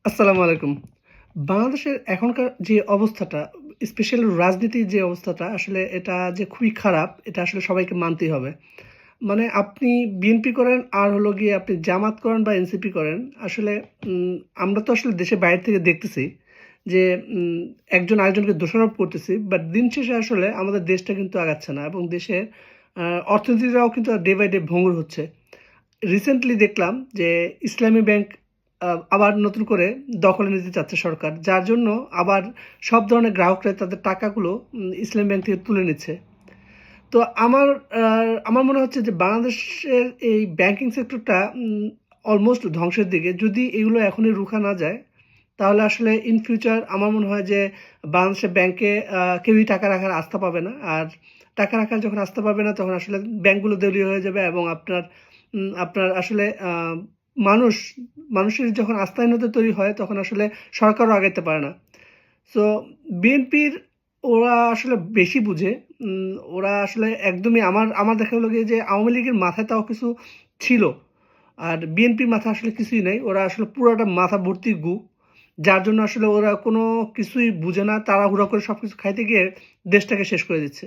আসসালামু আলাইকুম। বাংলাদেশের এখনকার যে অবস্থাটা, স্পেশালি রাজনীতির যে অবস্থাটা আসলে এটা যে খুবই খারাপ, এটা আসলে সবাইকে মানতেই হবে। মানে আপনি বিএনপি করেন আর হলো গিয়ে আপনি জামাত করেন বা এনসিপি করেন। আসলে উম আমরা তো আসলে দেশের বাইরে থেকে দেখতেছি যে একজন আরেকজনকে দোষারোপ করতেছি। বাট দিন শেষে আসলে আমাদের দেশটা কিন্তু আগাচ্ছে না এবং দেশের আ অর্থনীতিটাও কিন্তু ডে বাই ডে ভঙ্গুর হচ্ছে। রিসেন্টলি দেখলাম যে ইসলামী ব্যাংক আবার নতুন করে দখলে নিতে চাচ্ছে সরকার। যার জন্য আবার সব ধরনের গ্রাহকরা তাদের টাকাগুলো ইসলামী ব্যাংক থেকে তুলে নিচ্ছে। তো আমার আ আমার মনে হচ্ছে যে বাংলাদেশের এই ব্যাংকিং সেক্টরটা অলমোস্ট ধ্বংসের দিকে। যদি এগুলো এখনই রুখা না যায়, তাহলে আসলে ইন ফিউচার আমার মনে হয় যে বাংলাদেশের ব্যাংকে কেউই টাকা রাখার আস্থা পাবে না। আর টাকা রাখার যখন আস্থা পাবে না, তখন আসলে ব্যাংকগুলো দেউলিয়া হয়ে যাবে এবং আপনার আসলে মানুষ মানুষের যখন আস্থাহীনতা তৈরি হয়, তখন আসলে সরকারও আগাইতে পারে না। সো বিএনপির ওরা আসলে বেশি বুঝে। ওরা আসলে একদমই আমার আমার দেখা হলো গিয়ে যে আওয়ামী লীগের মাথায় তাও কিছু ছিল। আর বিএনপির মাথায় আসলে কিছুই নাই। ওরা আসলে পুরাটা মাথা ভর্তি গু। যার জন্য আসলে ওরা কোনো কিছুই বুঝে না। তাড়াহুড়া করে সবকিছু খাইতে গিয়ে দেশটাকে শেষ করে দিচ্ছে।